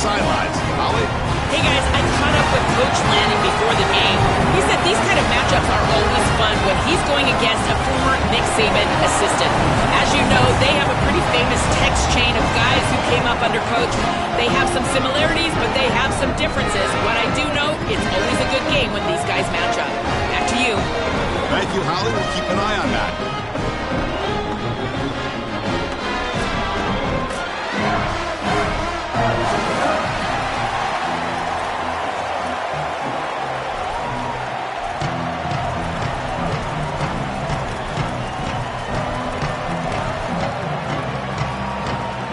sidelines. Holly? Hey guys, I caught up with Coach Lanning before the game. He said these kind of matchups are always fun when he's going against a former Nick Saban assistant. As you know, they have a pretty famous text chain of guys who came up under Coach. They have some similarities, but they have some differences. What I do know, it's always a good game when these guys match up. Back to you. Thank you, Holly. We'll keep an eye on that.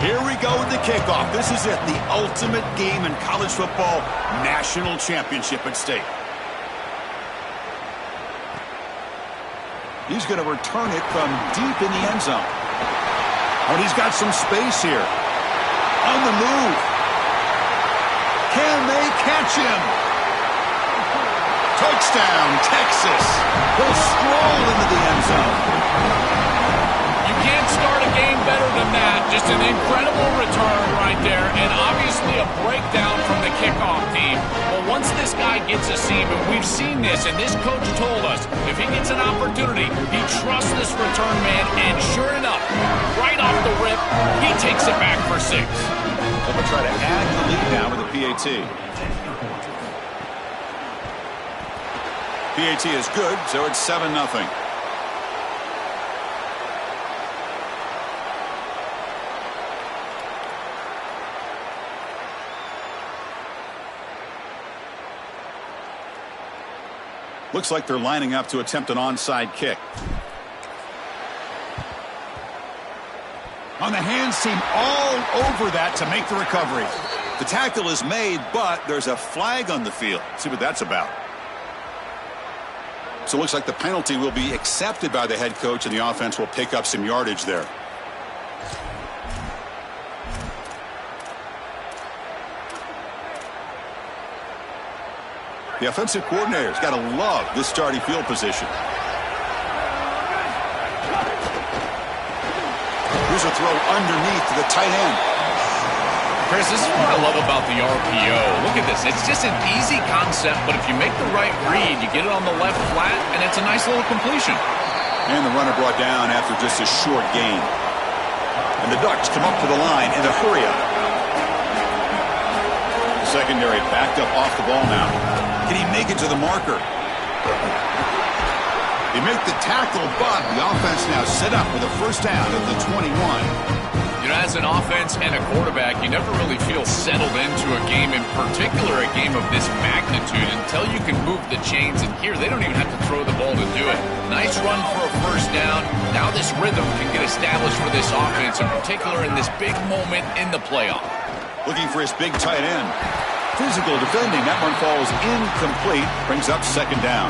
Here we go with the kickoff. This is it, the ultimate game in college football, national championship at stake. He's going to return it from deep in the end zone. Oh, and he's got some space here. On the move. Can they catch him? Touchdown, Texas. He'll stroll into the end zone. You can't start a game better than that. Just an incredible return right there, and obviously a breakdown from the kickoff team. But once this guy gets a seam, and we've seen this, and this coach told us, if he gets an opportunity, he trusts this return man, and sure enough, right off the rip, he takes it back for 6. So we'll try to add the lead now with a PAT. PAT is good, so it's 7-0. Looks like they're lining up to attempt an onside kick. On the hands team all over that to make the recovery. The tackle is made, but there's a flag on the field. See what that's about. So it looks like the penalty will be accepted by the head coach, and the offense will pick up some yardage there. The offensive coordinator's got to love this starting field position. Here's a throw underneath to the tight end. Chris, this is what I love about the RPO. Look at this. It's just an easy concept, but if you make the right read, you get it on the left flat, and it's a nice little completion. And the runner brought down after just a short gain. And the Ducks come up to the line in a hurry-up. The secondary backed up off the ball now. Can he make it to the marker? They make the tackle, but the offense now set up with a first down at the 21. You know, as an offense and a quarterback, you never really feel settled into a game, in particular a game of this magnitude, until you can move the chains. And here, they don't even have to throw the ball to do it. Nice run for a first down. Now this rhythm can get established for this offense, in particular in this big moment in the playoff. Looking for his big tight end. Physical defending. That one falls incomplete. Brings up second down.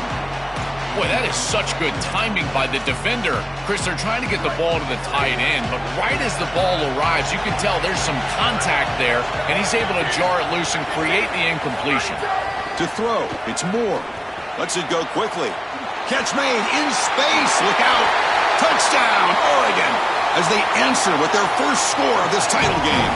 Boy, that is such good timing by the defender. Chris, they're trying to get the ball to the tight end, but right as the ball arrives, you can tell there's some contact there, and he's able to jar it loose and create the incompletion. To throw, it's Moore. Lets it go quickly. Catch made in space. Look out. Touchdown, Oregon, as they answer with their first score of this title game.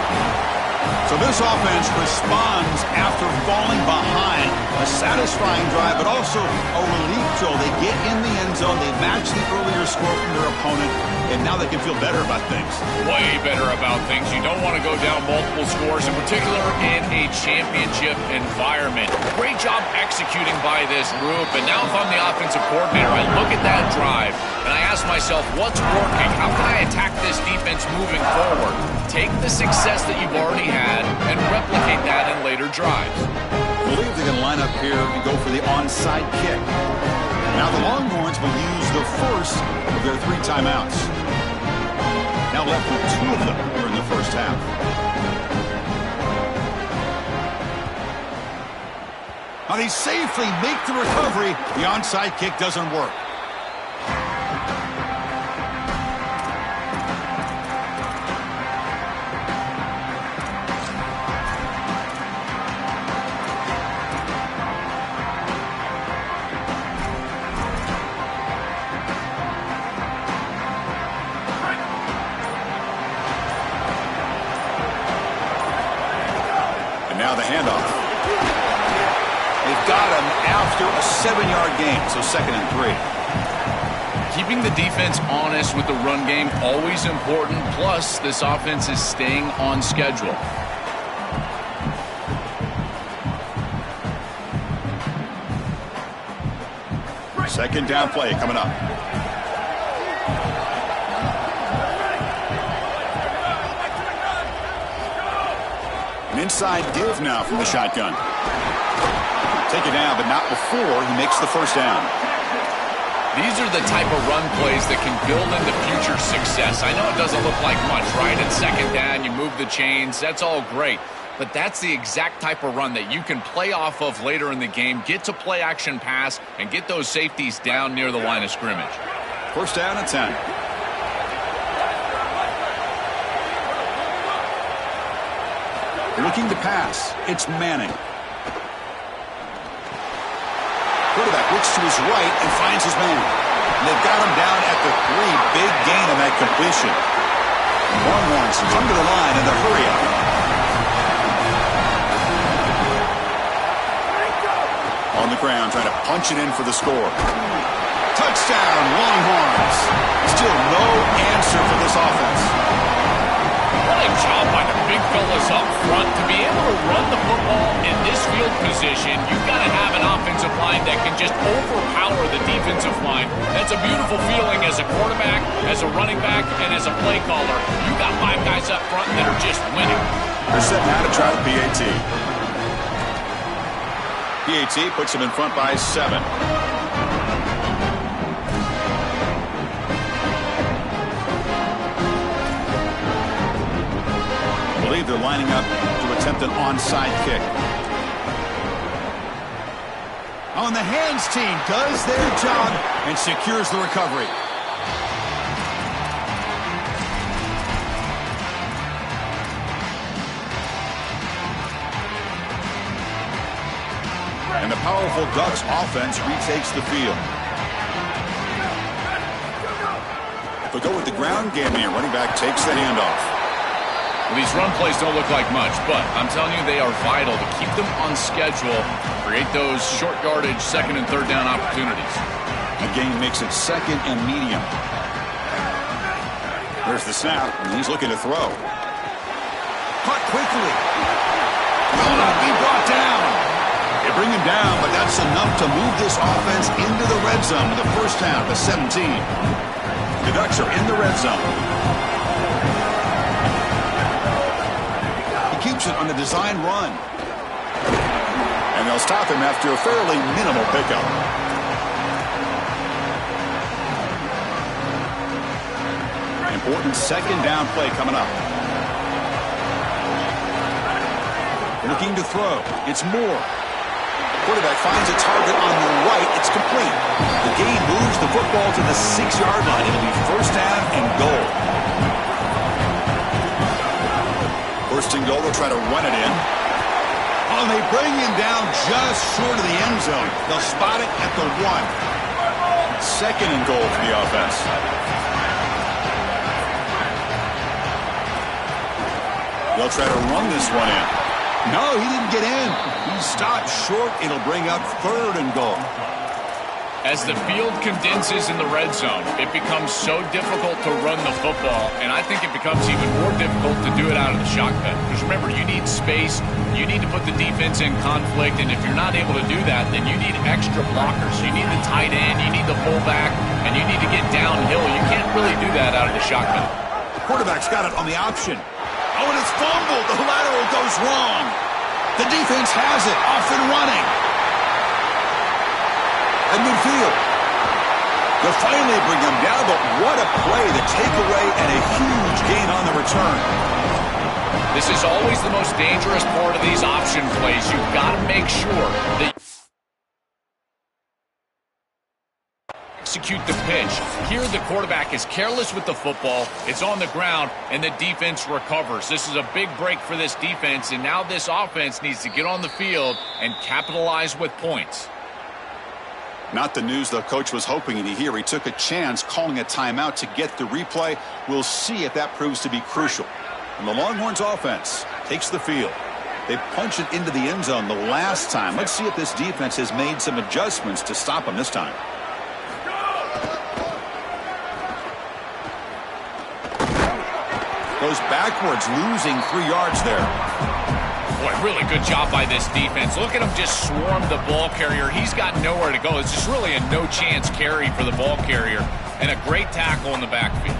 So this offense responds after falling behind. A satisfying drive, but also a relief throw. They get in the end zone. They match the earlier score from their opponent, and now they can feel better about things. Way better about things. You don't want to go down multiple scores, in particular in a championship environment. Great job executing by this group, and now if I'm the offensive coordinator, I look at that drive, and I ask myself, what's working? How can I attack this defense moving forward? Take the success that you've already had and replicate that in later drives. I believe they're going to line up here and go for the onside kick. Now the Longhorns will use the first of their 3 timeouts. Now left with 2 of them here in the first half. Now they safely make the recovery. The onside kick doesn't work. And now the handoff. They've got him after a 7-yard gain, so 2nd and 3. Keeping the defense honest with the run game, always important. Plus, this offense is staying on schedule. Second down play coming up. An inside give now from the shotgun. Take it down, but not before he makes the first down. These are the type of run plays that can build into future success. I know it doesn't look like much, right? At second down, you move the chains. That's all great. But that's the exact type of run that you can play off of later in the game, get to play action pass, and get those safeties down near the line of scrimmage. First down and 10. Looking to pass. It's Manning. Quarterback looks to his right and finds his man. And they've got him down at the 3. Big gain on that completion. Longhorns come to the line in the hurry-up. On the ground, trying to punch it in for the score. Touchdown, Longhorns. Still no answer for this offense. What a job by the big fellas up front. To be able to run the football in this field position, you've got to have an offensive line that can just overpower the defensive line. That's a beautiful feeling as a quarterback, as a running back, and as a play caller. You've got 5 guys up front that are just winning. They're set now to try the PAT. PAT puts him in front by 7. I believe they're lining up to attempt an onside kick. On the hands team does their job and secures the recovery. And the powerful Ducks offense retakes the field. They'll go with the ground game here. Running back takes the handoff. Well, these run plays don't look like much, but I'm telling you they are vital to keep them on schedule, create those short yardage 2nd and 3rd down opportunities. Again, makes it 2nd and medium. There's the snap, and he's looking to throw. Caught quickly. Will not be brought down. They bring him down, but that's enough to move this offense into the red zone with the first down, the 17. The Ducks are in the red zone. He keeps it on the design run. And they'll stop him after a fairly minimal pickup. Important 2nd down play coming up. Looking to throw. It's Moore. Quarterback finds a target on the right. It's complete. The gain moves the football to the 6-yard line. It'll be first down and goal. First and goal. They'll try to run it in. Oh, they bring him down just short of the end zone. They'll spot it at the 1. 2nd and goal for the offense. They'll try to run this one in. No, he didn't get in. He stopped short. It'll bring up 3rd and goal. As the field condenses in the red zone, it becomes so difficult to run the football, and I think it becomes even more difficult to do it out of the shotgun. Because remember, you need space, you need to put the defense in conflict, and if you're not able to do that, then you need extra blockers. You need the tight end, you need the fullback, and you need to get downhill. You can't really do that out of the shotgun. The quarterback's got it on the option. Oh, and it's fumbled. The lateral goes wrong. The defense has it. Off and running. At midfield. They'll finally bring him down, but what a play. The takeaway and a huge gain on the return. This is always the most dangerous part of these option plays. You've got to make sure that execute the pitch. Here the quarterback is careless with the football. It's on the ground, and the defense recovers. This is a big break for this defense, and now this offense needs to get on the field and capitalize with points. Not the news the coach was hoping to hear. He took a chance calling a timeout to get the replay. We'll see if that proves to be crucial. And the Longhorns offense takes the field. They punched it into the end zone the last time. Let's see if this defense has made some adjustments to stop them this time. Goes backwards, losing 3 yards there. Boy, really good job by this defense. Look at him just swarm the ball carrier. He's got nowhere to go. It's just really a no-chance carry for the ball carrier. And a great tackle in the backfield.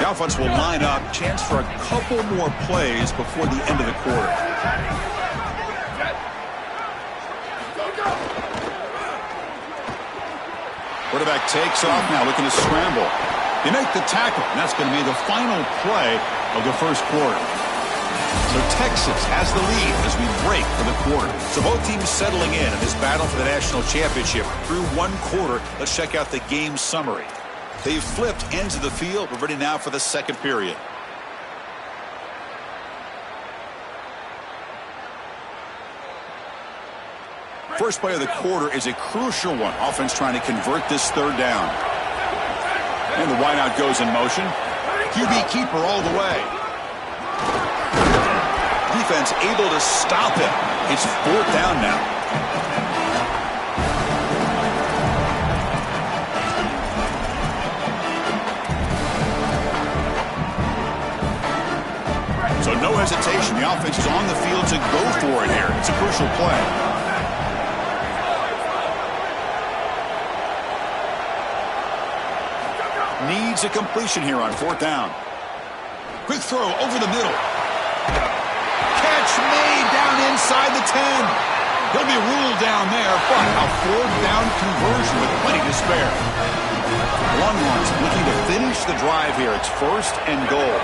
The offense will line up. Chance for a couple more plays before the end of the quarter. Quarterback takes off now, looking to scramble. They make the tackle, and that's going to be the final play of the first quarter. So Texas has the lead as we break for the quarter. So both teams settling in this battle for the national championship. Through one quarter, let's check out the game summary. They've flipped ends of the field. We're ready now for the second period. First play of the quarter is a crucial one. Offense trying to convert this third down. And the wideout goes in motion. QB keeper all the way. Defense able to stop him. It's fourth down now. So no hesitation. The offense is on the field to go for it here. It's a crucial play. Needs a completion here on fourth down. Quick throw over the middle. Catch made down inside the 10. He'll be ruled down there, but a fourth down conversion with plenty to spare. Longhorns looking to finish the drive here. It's first and goal.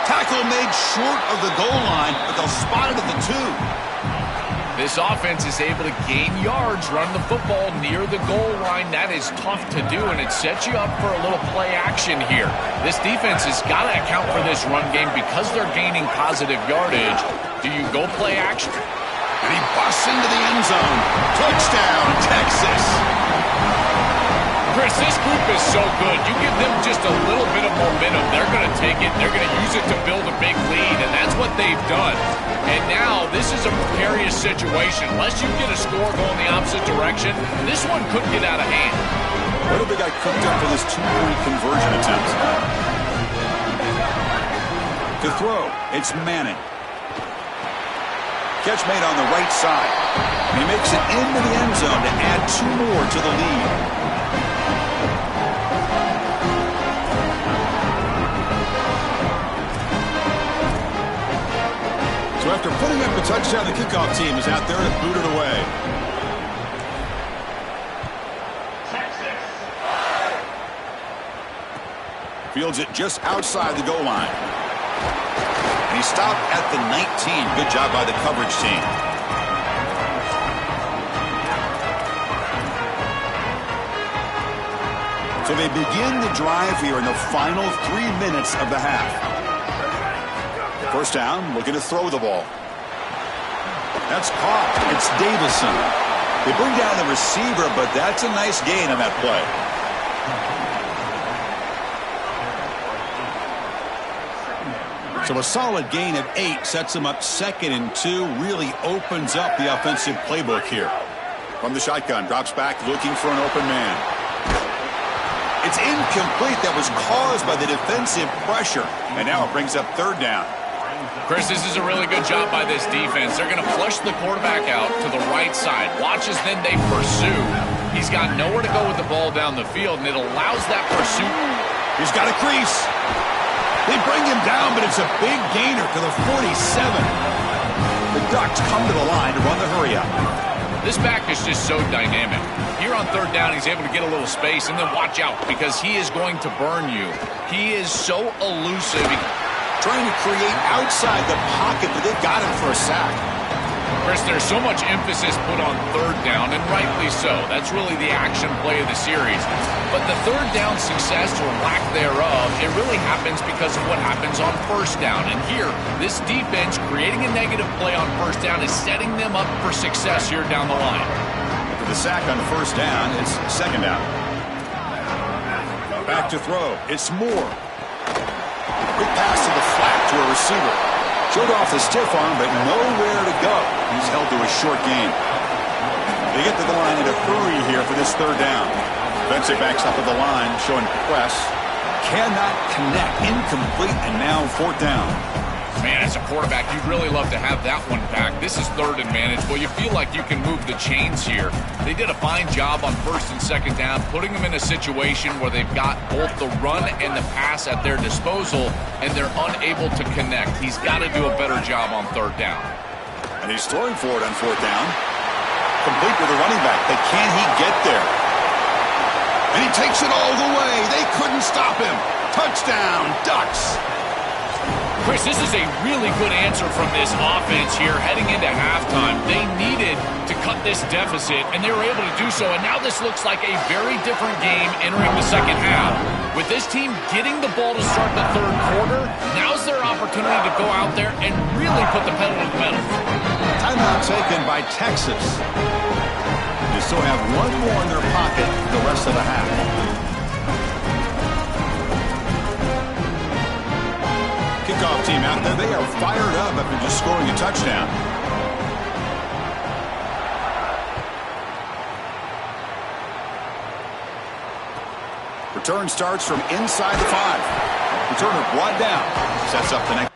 Tackle made short of the goal line, but they'll spot it at the 2. This offense is able to gain yards, run the football near the goal line. That is tough to do, and it sets you up for a little play action here. This defense has got to account for this run game because they're gaining positive yardage. Do you go play action? And he busts into the end zone. Touchdown, Texas. Chris, this group is so good. You give them just a little bit of momentum, they're going to take it. They're going to use it to build a big lead, and that's what they've done. And now this is a precarious situation. Unless you get a score going the opposite direction, this one could get out of hand. What have they got cooked up for this two-point conversion attempt? To throw, it's Manning. Catch made on the right side. And he makes it into the end zone to add 2 more to the lead. So after putting up a touchdown, the kickoff team is out there to boot it away. Fields it just outside the goal line. And he stopped at the 19. Good job by the coverage team. So they begin the drive here in the final 3 minutes of the half. First down, looking to throw the ball. That's caught. It's Davison. They bring down the receiver, but that's a nice gain on that play. So a solid gain of 8 sets him up 2nd and 2. Really opens up the offensive playbook here. From the shotgun, drops back, looking for an open man. It's incomplete. That was caused by the defensive pressure. And now it brings up 3rd down. Chris, this is a really good job by this defense. They're going to flush the quarterback out to the right side. Watch as then they pursue. He's got nowhere to go with the ball down the field, and it allows that pursuit. He's got a crease. They bring him down, but it's a big gainer to the 47. The Ducks come to the line to run the hurry-up. This back is just so dynamic. Here on 3rd down, he's able to get a little space, and then watch out, because he is going to burn you. He is so elusive. Trying to create outside the pocket, but they've got him for a sack. Chris, there's so much emphasis put on third down, and rightly so. That's really the action play of the series. But the third down success or lack thereof, it really happens because of what happens on first down. And here, this defense creating a negative play on first down is setting them up for success here down the line. After the sack on the first down, it's second down. Back to throw. It's Moore. Quick pass to the flat to a receiver. Showed off the stiff arm, but nowhere to go. He's held to a short gain. They get to the line in a hurry here for this third down. Defensive backs up at the line, showing press. Cannot connect. Incomplete, and now fourth down. Man, as a quarterback, you'd really love to have that one back. This is third and manageable. You feel like you can move the chains here. They did a fine job on first and second down, putting them in a situation where they've got both the run and the pass at their disposal, and they're unable to connect. He's got to do a better job on third down. And he's throwing for it on fourth down. Complete with the running back, but can he get there? And he takes it all the way. They couldn't stop him. Touchdown, Ducks. Chris, this is a really good answer from this offense here heading into halftime. They needed to cut this deficit, and they were able to do so. And now this looks like a very different game entering the second half. With this team getting the ball to start the third quarter, now's their opportunity to go out there and really put the pedal to the metal. Timeout taken by Texas. They still have one more in their pocket the rest of the half. Kickoff team out there. They are fired up after just scoring a touchdown. Return starts from inside the 5. Returner brought down. Sets up the next.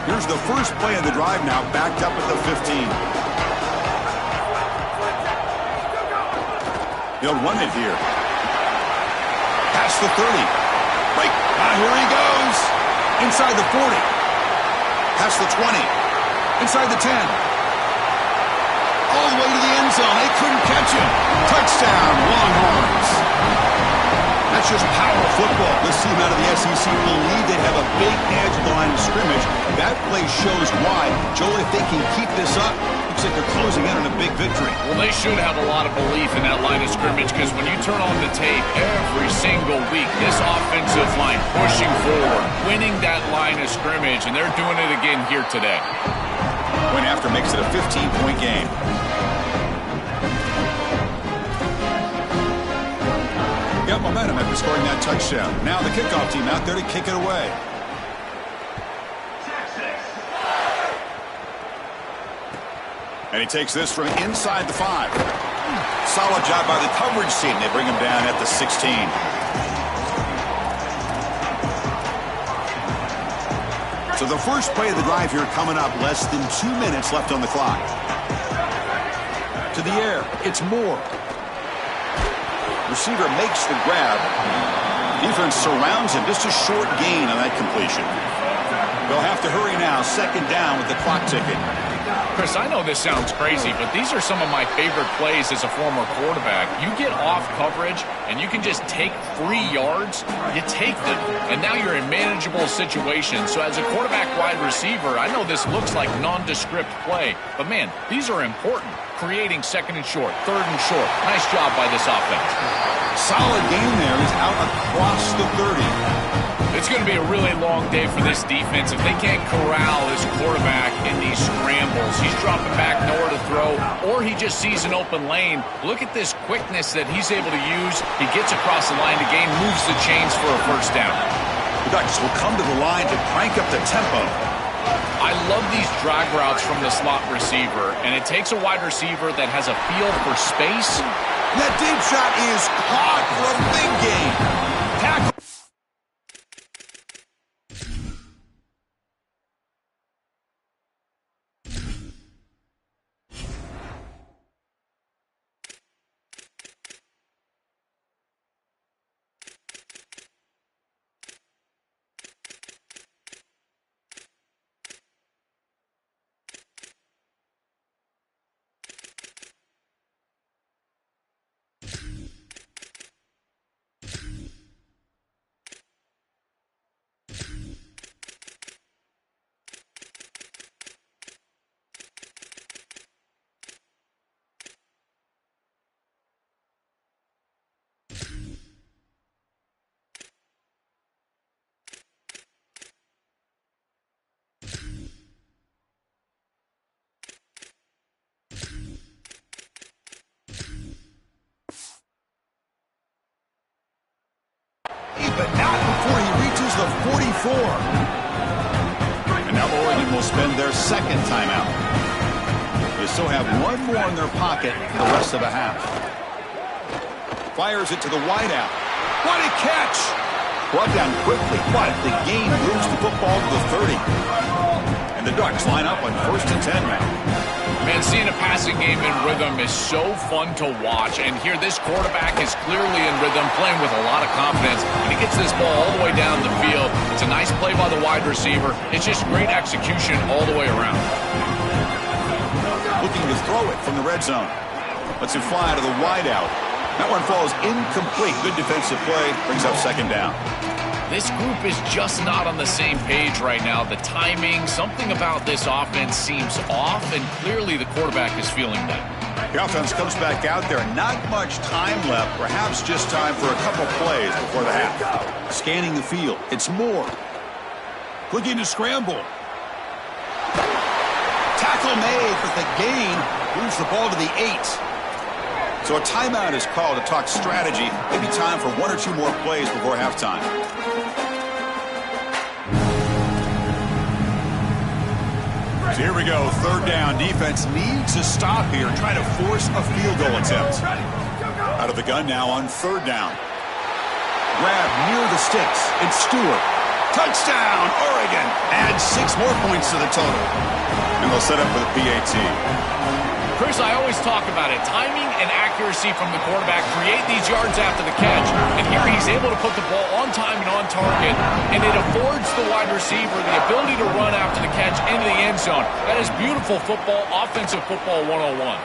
Here's the first play of the drive now, backed up at the 15. He'll run it here. Past the 30. Right. Here he goes. Inside the 40. Past the 20. Inside the 10. All the way to the end zone. They couldn't catch him. Touchdown, Longhorns. That's just power football. This team out of the SEC believe they have a big edge at the line of scrimmage. That play shows why. Joel, if they can keep this up, looks like they're closing in on a big victory. Well, they should have a lot of belief in that line of scrimmage because when you turn on the tape every single week, this offensive line pushing forward, winning that line of scrimmage, and they're doing it again here today. Win after makes it a 15-point game. Got momentum after scoring that touchdown. Now the kickoff team out there to kick it away. And he takes this from inside the 5. Solid job by the coverage team. They bring him down at the 16. So the first play of the drive here coming up. Less than 2 minutes left on the clock. To the air. It's Moore. Receiver makes the grab. Defense surrounds him. Just a short gain on that completion. They'll have to hurry now. Second down with the clock ticking. Chris, I know this sounds crazy, but these are some of my favorite plays as a former quarterback. You get off coverage, and you can just take 3 yards. You take them, and now you're in manageable situations. So as a quarterback wide receiver, I know this looks like nondescript play, but, man, these are important. Creating second and short, third and short. Nice job by this offense. Solid game there. He's out across the 30. It's going to be a really long day for this defense if they can't corral this quarterback in these scrambles. or he just sees an open lane. Look at this quickness that he's able to use. He gets across the line to gain, moves the chains for a first down. The Ducks will come to the line to crank up the tempo. I love these drag routes from the slot receiver, and it takes a wide receiver that has a feel for space. And that deep shot is caught for a big gain. Tackle. But not before he reaches the 44. And now Oregon will spend their second timeout. They still have one more in their pocket for the rest of the half. Fires it to the wideout. What a catch! Brought down quickly, but the gain moves the football to the 30. And the Ducks line up on 1st and 10 now. Man, seeing a passing game in rhythm is so fun to watch. And here, this quarterback is clearly in rhythm, playing with a lot of confidence. And he gets this ball all the way down the field. It's a nice play by the wide receiver. It's just great execution all the way around. Looking to throw it from the red zone. Lets it fly to the wideout. That one falls incomplete. Good defensive play. Brings up second down. This group is just not on the same page right now. The timing, something about this offense seems off, and clearly the quarterback is feeling that. The offense comes back out there. Not much time left. Perhaps just time for a couple plays before the half. Scanning the field. It's Moore. Looking to scramble. Tackle made for the gain. Moves the ball to the 8. So a timeout is called to talk strategy. Maybe time for one or two more plays before halftime. So here we go, third down. Defense needs to stop here, try to force a field goal attempt. Out of the gun now on third down. Grab near the sticks. It's Stewart. Touchdown, Oregon. Add 6 more points to the total. And they'll set up for the PAT. Chris, I always talk about it. Timing and accuracy from the quarterback create these yards after the catch. And here he's able to put the ball on time and on target. And it affords the wide receiver the ability to run after the catch into the end zone. That is beautiful football, offensive football 101.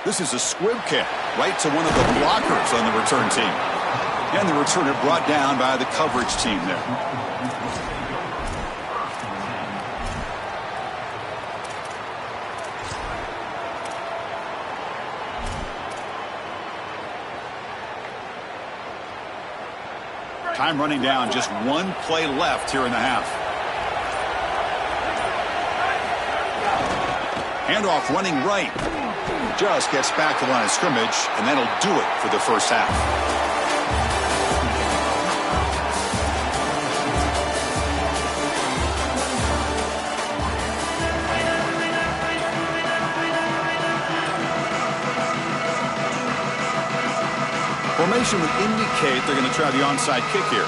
This is a squib kick right to one of the blockers on the return team. And the returner brought down by the coverage team there. Time running down, just one play left here in the half. Handoff running right. Just gets back to the line of scrimmage, and that'll do it for the first half. Formation would indicate they're going to try the onside kick here.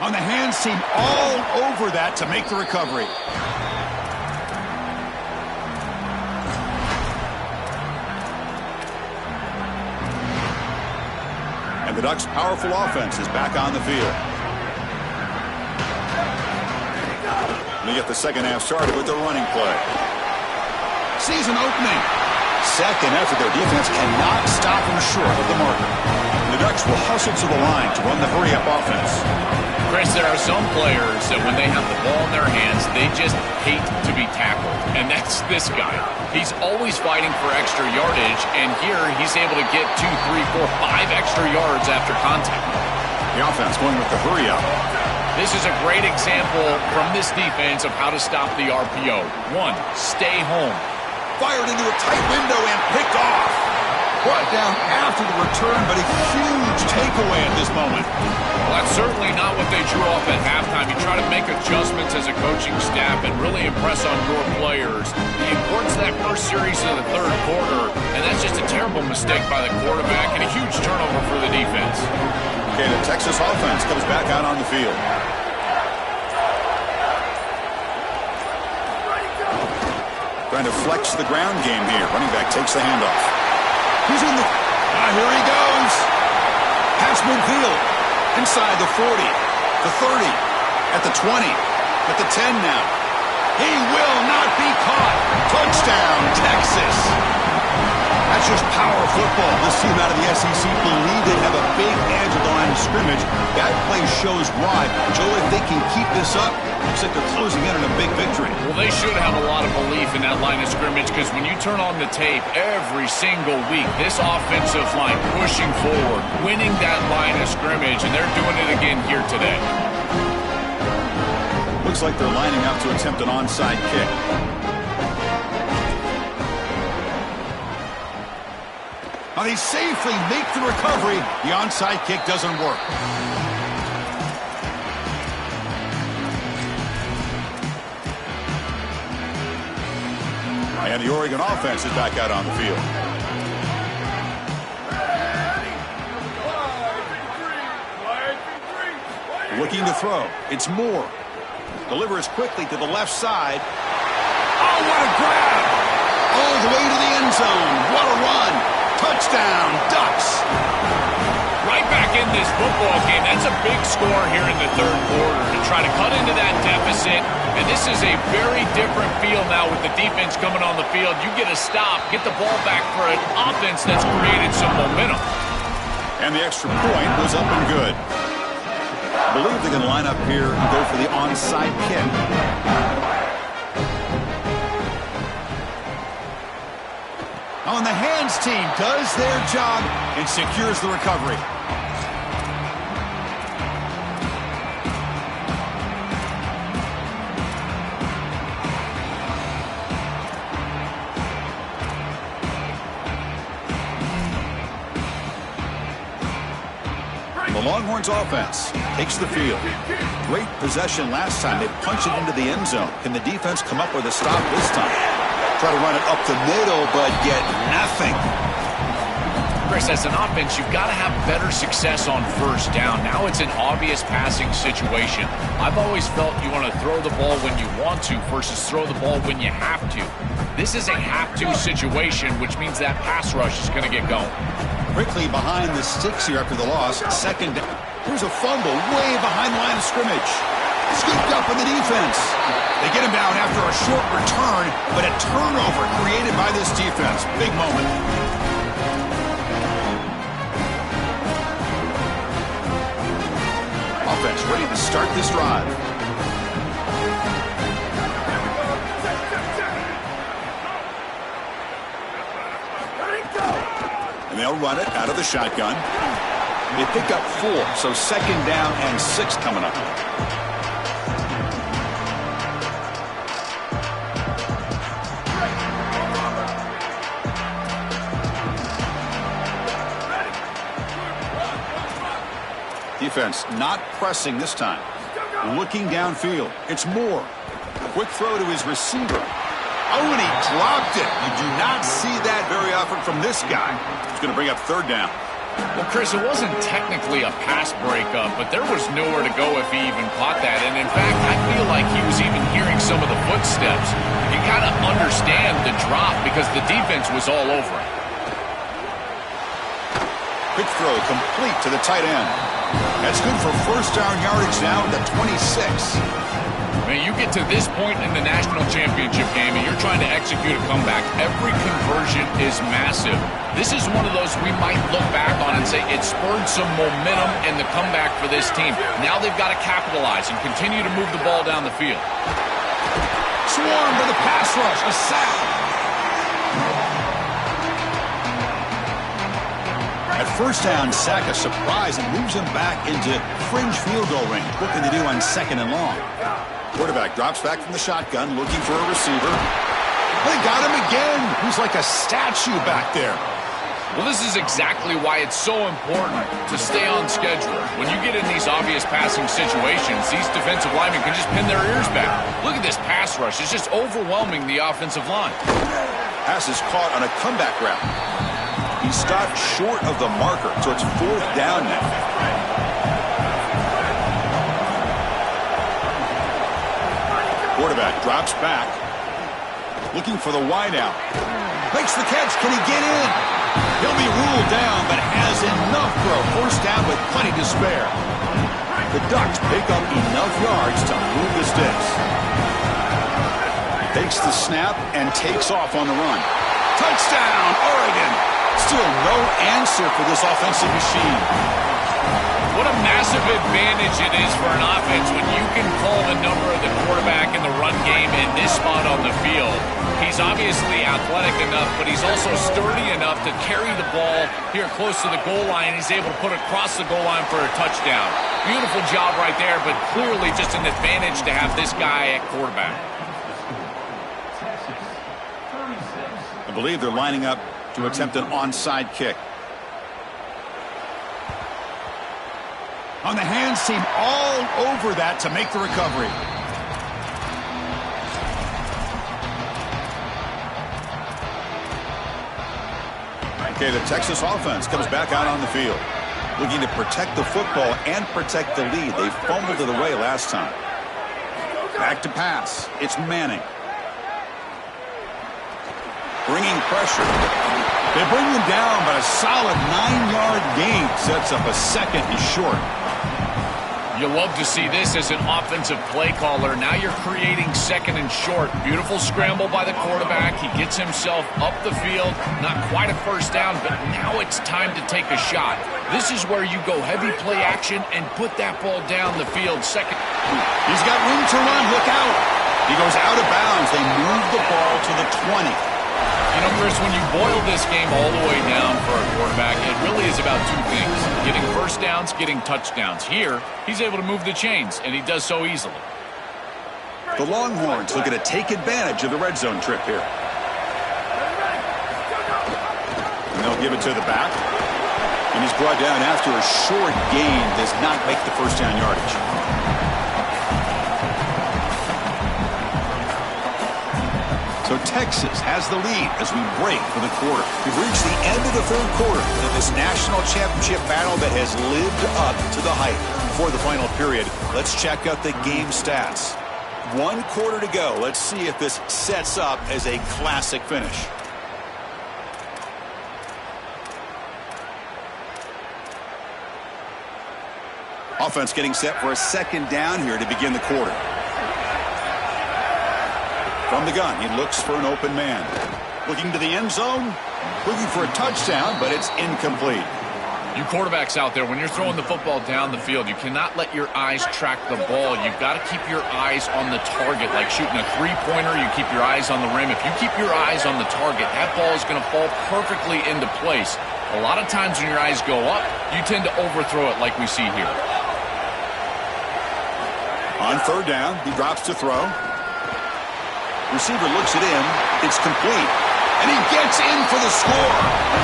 On the hands team all over that to make the recovery. And the Ducks' powerful offense is back on the field. They get the second half started with their running play. Season opening. Second effort, their defense cannot stop them short of the marker. The Ducks will hustle to the line to run the hurry-up offense. Chris, there are some players that when they have the ball in their hands, they just hate to be tackled. And that's this guy. He's always fighting for extra yardage, and here he's able to get 2, 3, 4, 5 extra yards after contact. The offense going with the hurry-up. This is a great example from this defense of how to stop the RPO. 1, stay home. Fired into a tight window and picked off. Brought down after the return, but a huge takeaway at this moment. Well, that's certainly not what they drew off at halftime. You try to make adjustments as a coaching staff and really impress on your players. The importance of that first series of the third quarter, and that's just a terrible mistake by the quarterback and a huge turnover for the defense. Okay, the Texas offense comes back out on the field. Trying to flex the ground game here. Running back takes the handoff. He's in the... here he goes. Pass midfield. Inside the 40. The 30. At the 20. At the 10 now. He will not be caught. Touchdown, Texas. That's just power football. This team out of the SEC believe they have a big edge at the line of scrimmage. That play shows why. Joe, if they can keep this up, looks like they're closing in on a big victory. Well, they should have a lot of belief in that line of scrimmage because when you turn on the tape every single week, this offensive line pushing forward, winning that line of scrimmage, and they're doing it again here today. Looks like they're lining up to attempt an onside kick. Now they safely make the recovery. The onside kick doesn't work. And the Oregon offense is back out on the field. Looking to throw. It's Moore. Delivers quickly to the left side. Oh, what a grab! All the way to the end zone. What a run! Touchdown, Ducks! Right back in this football game. That's a big score here in the third quarter to try to cut into that deficit. And this is a very different feel now with the defense coming on the field. You get a stop, get the ball back for an offense that's created some momentum. And the extra point was up and good. I believe they're going to line up here and go for the onside kick. On the hands team does their job and secures the recovery. The Longhorns offense takes the field. Great possession last time. They punched it into the end zone. Can the defense come up with a stop this time? Try to run it up the middle, but get nothing. Chris, as an offense, you've got to have better success on first down. Now it's an obvious passing situation. I've always felt you want to throw the ball when you want to versus throw the ball when you have to. This is a have-to situation, which means that pass rush is going to get going. Quickly behind the sticks here after the loss. Second down. Here's a fumble way behind the line of scrimmage. Scooped up in the defense. They get him down after a short return, but a turnover created by this defense. Big moment. Offense ready to start this drive. And they'll run it out of the shotgun. They pick up 4, so second down and 6 coming up. Defense not pressing this time. Looking downfield. It's Moore. Quick throw to his receiver. Oh, and he dropped it. You do not see that very often from this guy. He's going to bring up third down. Well, Chris, it wasn't technically a pass breakup, but there was nowhere to go if he even caught that. And in fact, I feel like he was even hearing some of the footsteps. You kind of understand the drop because the defense was all over it. Quick throw complete to the tight end. That's good for first down yardage now at the 26. Man, you get to this point in the national championship game and you're trying to execute a comeback. Every conversion is massive. This is one of those we might look back on and say it spurred some momentum in the comeback for this team. Now they've got to capitalize and continue to move the ball down the field. Swarm to the pass rush. A sack. At first down, sack a surprise and moves him back into fringe field goal range. What can they do on 2nd and long? Quarterback drops back from the shotgun, looking for a receiver. They got him again. He's like a statue back there. Well, this is exactly why it's so important to stay on schedule. When you get in these obvious passing situations, these defensive linemen can just pin their ears back. Look at this pass rush. It's just overwhelming the offensive line. Pass is caught on a comeback route. He stopped short of the marker, so it's 4th down now. Quarterback drops back, looking for the wideout. Makes the catch. Can he get in? He'll be ruled down, but has enough for a 1st down with plenty to spare. The Ducks pick up enough yards to move the sticks. Takes the snap and takes off on the run. Touchdown, Oregon! Still no answer for this offensive machine. What a massive advantage it is for an offense when you can call the number of the quarterback in the run game in this spot on the field. He's obviously athletic enough, but he's also sturdy enough to carry the ball here close to the goal line. He's able to put it across the goal line for a touchdown. Beautiful job right there, but clearly just an advantage to have this guy at quarterback. I believe they're lining up to attempt an onside kick. On the hands team all over that to make the recovery. Okay, the Texas offense comes back out on the field, looking to protect the football and protect the lead. They fumbled it away last time. Back to pass. It's Manning. Bringing pressure. They bring them down, but a solid 9-yard gain sets up a 2nd and short. You love to see this as an offensive play caller. Now you're creating 2nd and short. Beautiful scramble by the quarterback. He gets himself up the field. Not quite a 1st down, but now it's time to take a shot. This is where you go heavy play action and put that ball down the field. 2nd. He's got room to run. Look out. He goes out of bounds. They move the ball to the 20. You know, Chris, when you boil this game all the way down for a quarterback, it really is about 2 things. Getting 1st downs, getting touchdowns. Here, he's able to move the chains, and he does so easily. The Longhorns looking to take advantage of the red zone trip here. And they'll give it to the back. And he's brought down after a short gain. Does not make the 1st down yardage. So Texas has the lead as we break for the quarter. We've reached the end of the 3rd quarter of this national championship battle that has lived up to the hype. Before the final period, let's check out the game stats. 1 quarter to go. Let's see if this sets up as a classic finish. Offense getting set for a 2nd down here to begin the quarter. From the gun, he looks for an open man. Looking to the end zone, looking for a touchdown, but it's incomplete. You quarterbacks out there, when you're throwing the football down the field, you cannot let your eyes track the ball. You've got to keep your eyes on the target. Like shooting a 3-pointer, you keep your eyes on the rim. If you keep your eyes on the target, that ball is going to fall perfectly into place. A lot of times when your eyes go up, you tend to overthrow it like we see here. On 3rd down, he drops to throw. Receiver looks it in. It's complete. And he gets in for the score.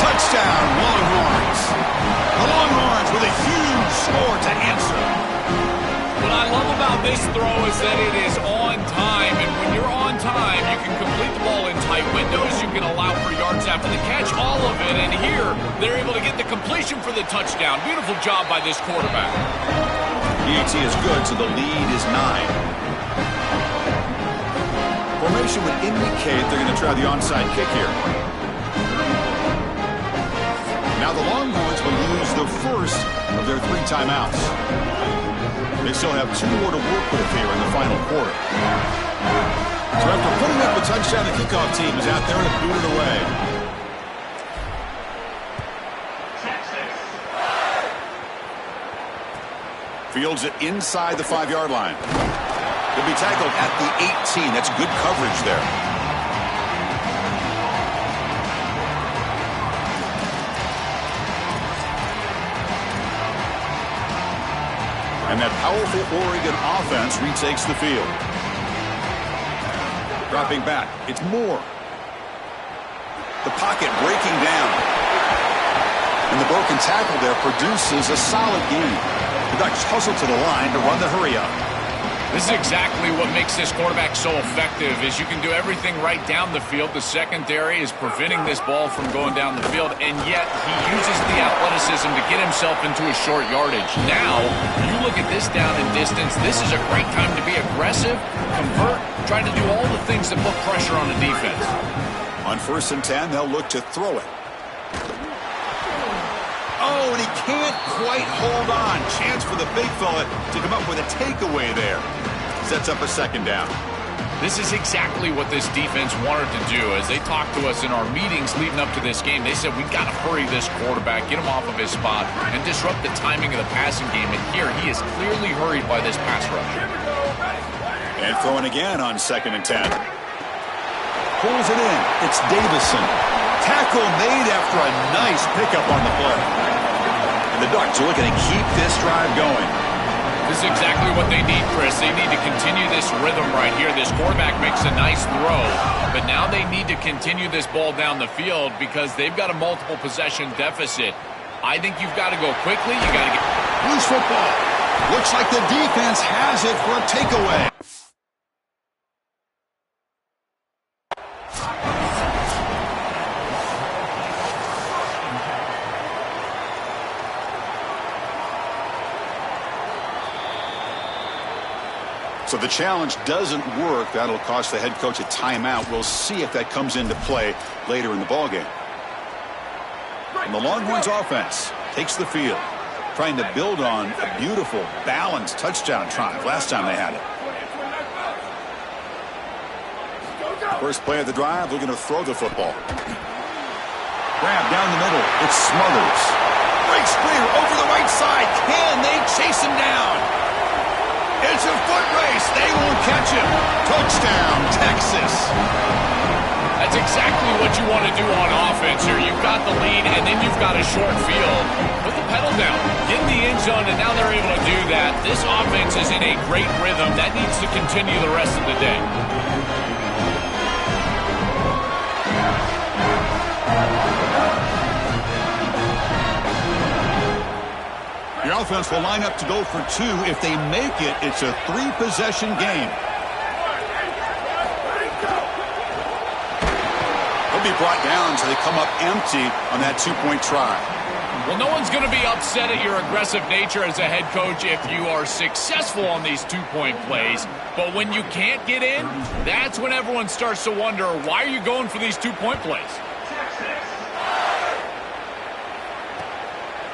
Touchdown, Longhorns. The Longhorns with a huge score to answer. What I love about this throw is that it is on time. And when you're on time, you can complete the ball in tight windows. You can allow for yards after the catch, all of it. And here, they're able to get the completion for the touchdown. Beautiful job by this quarterback. EAT is good, so the lead is 9. Formation would indicate they're going to try the onside kick here. Now the Longhorns will use the first of their 3 timeouts. They still have 2 more to work with here in the final quarter. So after putting up a touchdown, the kickoff team is out there to boot it away. Fields it inside the 5-yard line. He'll be tackled at the 18. That's good coverage there. And that powerful Oregon offense retakes the field. Dropping back, it's Moore. The pocket breaking down. And the broken tackle there produces a solid gain. The Ducks hustle to the line to run the hurry up. This is exactly what makes this quarterback so effective, is you can do everything right down the field. The secondary is preventing this ball from going down the field, and yet he uses the athleticism to get himself into a short yardage. Now, you look at this down and distance, this is a great time to be aggressive, convert, try to do all the things that put pressure on the defense. On 1st and 10, they'll look to throw it. Oh, and he can't quite hold on. Chance for the big fella to come up with a takeaway there. Sets up a 2nd down. This is exactly what this defense wanted to do. As they talked to us in our meetings leading up to this game, they said, we've got to hurry this quarterback, get him off of his spot, and disrupt the timing of the passing game. And here, he is clearly hurried by this pass rush. And throwing again on 2nd and 10. Pulls it in. It's Davison. Tackle made after a nice pickup on the play. And the Ducks are looking to keep this drive going. This is exactly what they need, Chris. They need to continue this rhythm right here. This quarterback makes a nice throw, but now they need to continue this ball down the field because they've got a multiple possession deficit. I think you've got to go quickly. You got to get loose football. Looks like the defense has it for a takeaway. So the challenge doesn't work. That'll cost the head coach a timeout. We'll see if that comes into play later in the ballgame. And the Longhorns offense takes the field, trying to build on a beautiful, balanced touchdown drive last time they had it. First play of the drive, looking to throw the football. Grab down the middle. It's Smothers. Breaks clear over the right side. Can they chase him down? It's a foot race. They won't catch him. Touchdown, Texas. That's exactly what you want to do on offense here. You've got the lead, and then you've got a short field. Put the pedal down. Get in the end zone, and now they're able to do that. This offense is in a great rhythm. That needs to continue the rest of the day. The offense will line up to go for 2. If they make it, it's a 3-possession game. They'll be brought down so they come up empty on that 2-point try. Well, no one's going to be upset at your aggressive nature as a head coach if you are successful on these 2-point plays. But when you can't get in, that's when everyone starts to wonder, why are you going for these 2-point plays?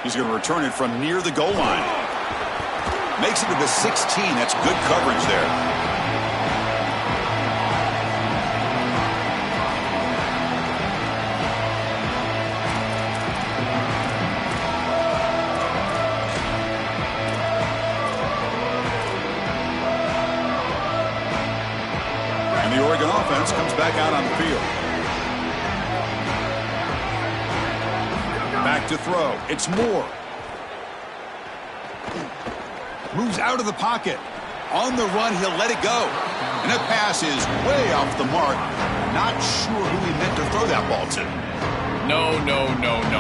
He's going to return it from near the goal line. Makes it to the 16. That's good coverage there. And the Oregon offense comes back out on the field. Back to throw. It's Moore. Moves out of the pocket. On the run, he'll let it go. And that pass is way off the mark. Not sure who he meant to throw that ball to. No.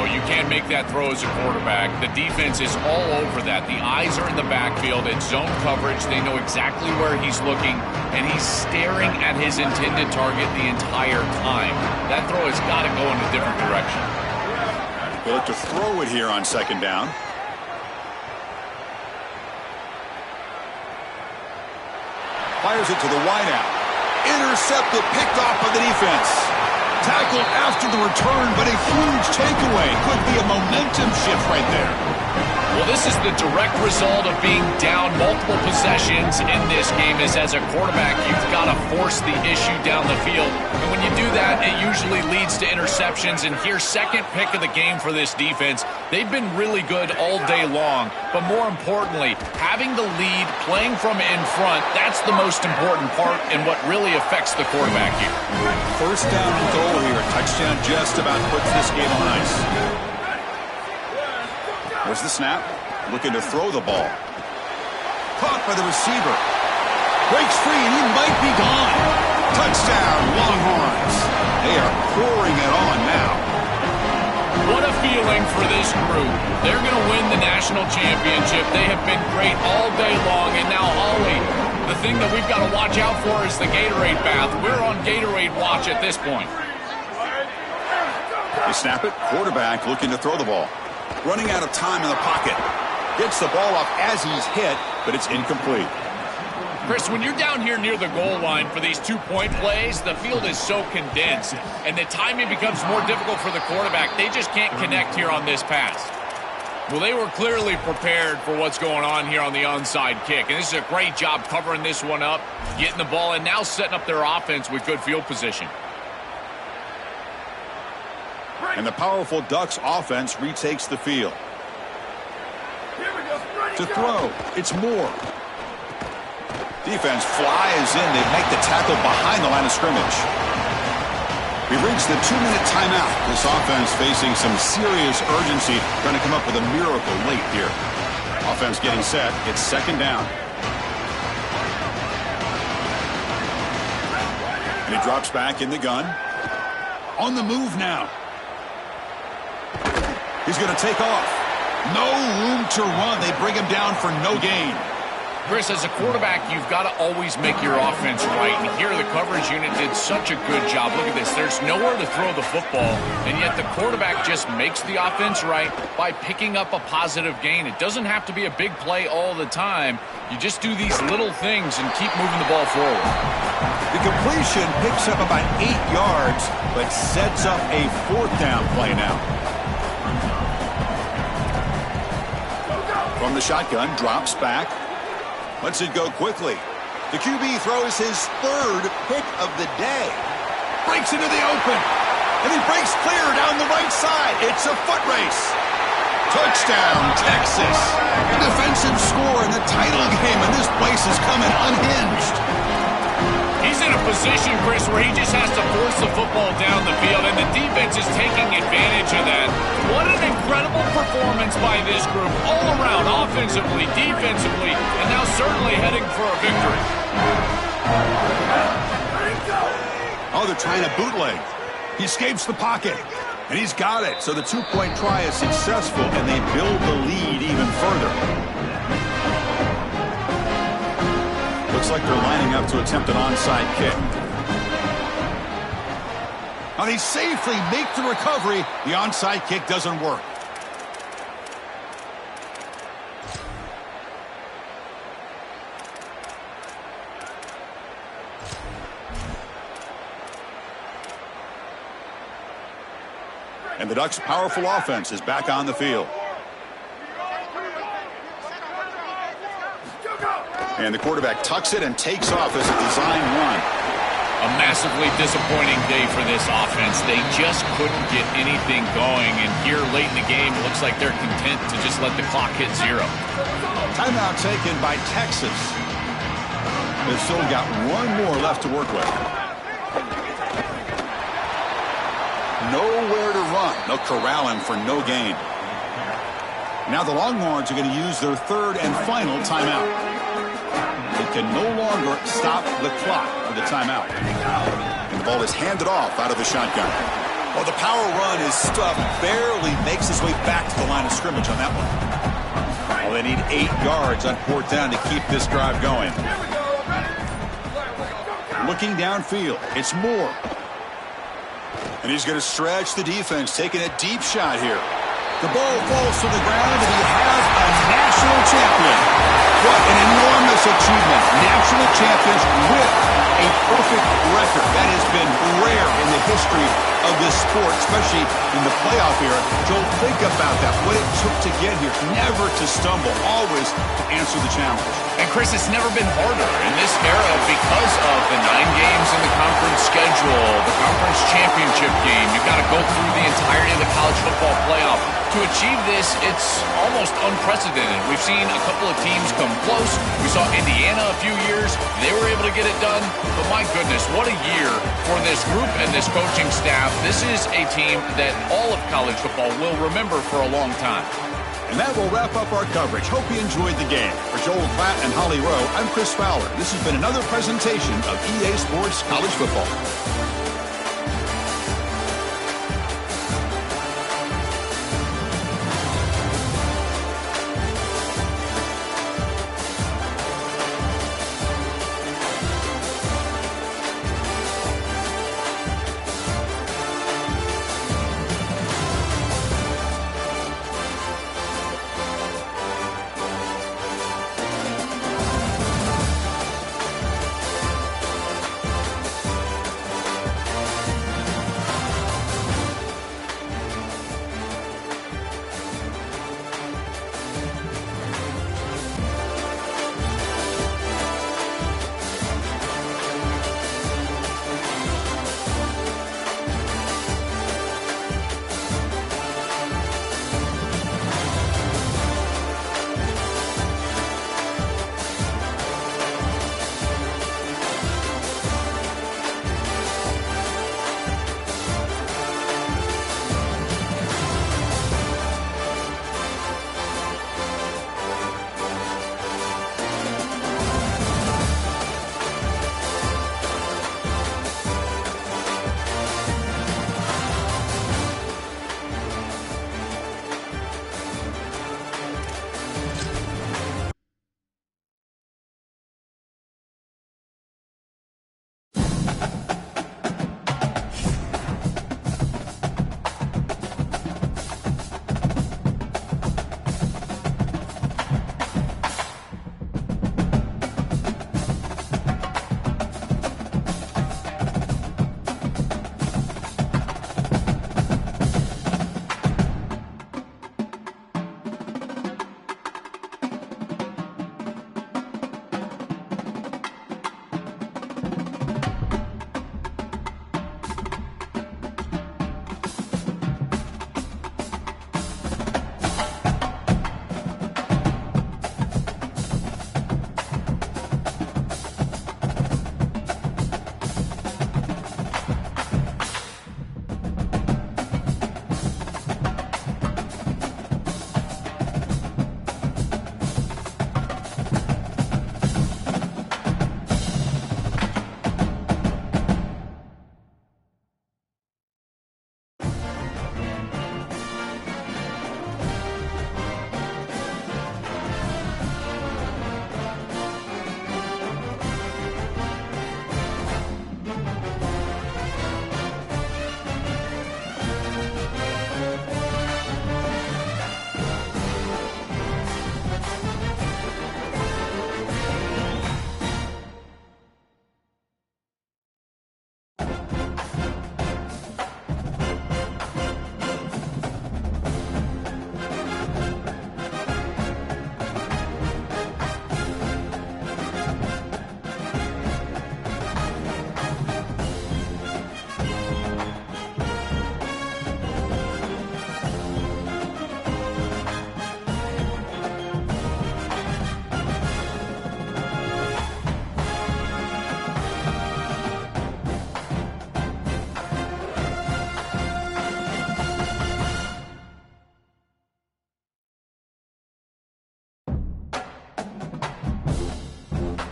You can't make that throw as a quarterback. The defense is all over that. The eyes are in the backfield. It's zone coverage. They know exactly where he's looking, and he's staring at his intended target the entire time. That throw has got to go in a different direction. They look to throw it here on 2nd down. Fires it to the wideout. Intercepted, picked off by the defense. Tackled after the return, but a huge takeaway. Could be a momentum shift right there. Well, this is the direct result of being down multiple possessions in this game. Is as a quarterback, you've got to force the issue down the field. And when you do that, it usually leads to interceptions. And here's 2nd pick of the game for this defense. They've been really good all day long. But more importantly, having the lead, playing from in front, that's the most important part and what really affects the quarterback here. 1st down and goal here. A touchdown just about puts this game on ice. There's the snap. Looking to throw the ball. caught by the receiver. Breaks free, and he might be gone. Touchdown, Longhorns. They are pouring it on now. What a feeling for this group. They're going to win the national championship. They have been great all day long. And now, Ollie, the thing that we've got to watch out for is the Gatorade bath. We're on Gatorade watch at this point. They snap it. Quarterback looking to throw the ball. Running out of time in the pocket. Gets the ball off as he's hit, but it's incomplete. Chris, when you're down here near the goal line for these two-point plays, the field is so condensed, and the timing becomes more difficult for the quarterback. They just can't connect here on this pass. Well, they were clearly prepared for what's going on here on the onside kick, and this is a great job covering this one up, getting the ball, and now setting up their offense with good field position. And the powerful Ducks offense retakes the field. To throw, it's Moore. Defense flies in. They make the tackle behind the line of scrimmage. We've reached the 2-minute timeout. This offense facing some serious urgency, trying to come up with a miracle late here. Offense getting set. It's second down. And he drops back in the gun. On the move now. He's going to take off. No room to run. They bring him down for no gain. Chris, as a quarterback, you've got to always make your offense right. And here the coverage unit did such a good job. Look at this. There's nowhere to throw the football, and yet the quarterback just makes the offense right by picking up a positive gain. It doesn't have to be a big play all the time. You just do these little things and keep moving the ball forward. The completion picks up about 8 yards, but sets up a fourth down play now. From the shotgun, drops back. Lets it go quickly. The QB throws his third pick of the day. Breaks into the open. And he breaks clear down the right side. It's a foot race. Touchdown, Texas. A defensive score in the title game, and this place is coming unhinged. He's in a position, Chris, where he just has to force the football down the field, and the defense is taking advantage of that. What an incredible performance by this group, all around, offensively, defensively, and now certainly heading for a victory. Oh, they're trying to bootleg. He escapes the pocket, and he's got it. So the two-point try is successful, and they build the lead even further. Looks like they're lining up to attempt an onside kick. Now they safely make the recovery. The onside kick doesn't work. And the Ducks' powerful offense is back on the field. And the quarterback tucks it and takes off as a design run. A massively disappointing day for this offense. They just couldn't get anything going. And here late in the game, it looks like they're content to just let the clock hit 0. Timeout taken by Texas. They've still got one more left to work with. Nowhere to run. They'll corral him for no gain. Now the Longhorns are going to use their third and final timeout. They can no longer stop the clock for the timeout. And the ball is handed off out of the shotgun. Well, the power run is stuffed, barely makes his way back to the line of scrimmage on that one. Well, they need 8 yards on fourth down to keep this drive going. Looking downfield, it's Moore. And he's going to stretch the defense, taking a deep shot here. The ball falls to the ground, and he has a national champion. What an enormous achievement. National champions with a perfect record. That has been rare in the history of this sport, especially in the playoff era. Joel, think about that, what it took to get here. Never to stumble, always to answer the challenge. And Chris, it's never been harder in this era because of the 9 games in the conference schedule, the conference championship game. You've got to go through the entirety of the college football playoff. To achieve this, it's almost unprecedented. We've seen a couple of teams come close. We saw Indiana a few years. They were able to get it done. But my goodness, what a year for this group and this coaching staff. This is a team that all of college football will remember for a long time. And that will wrap up our coverage. Hope you enjoyed the game. For Joel Klatt and Holly Rowe, I'm Chris Fowler. This has been another presentation of EA Sports College Football.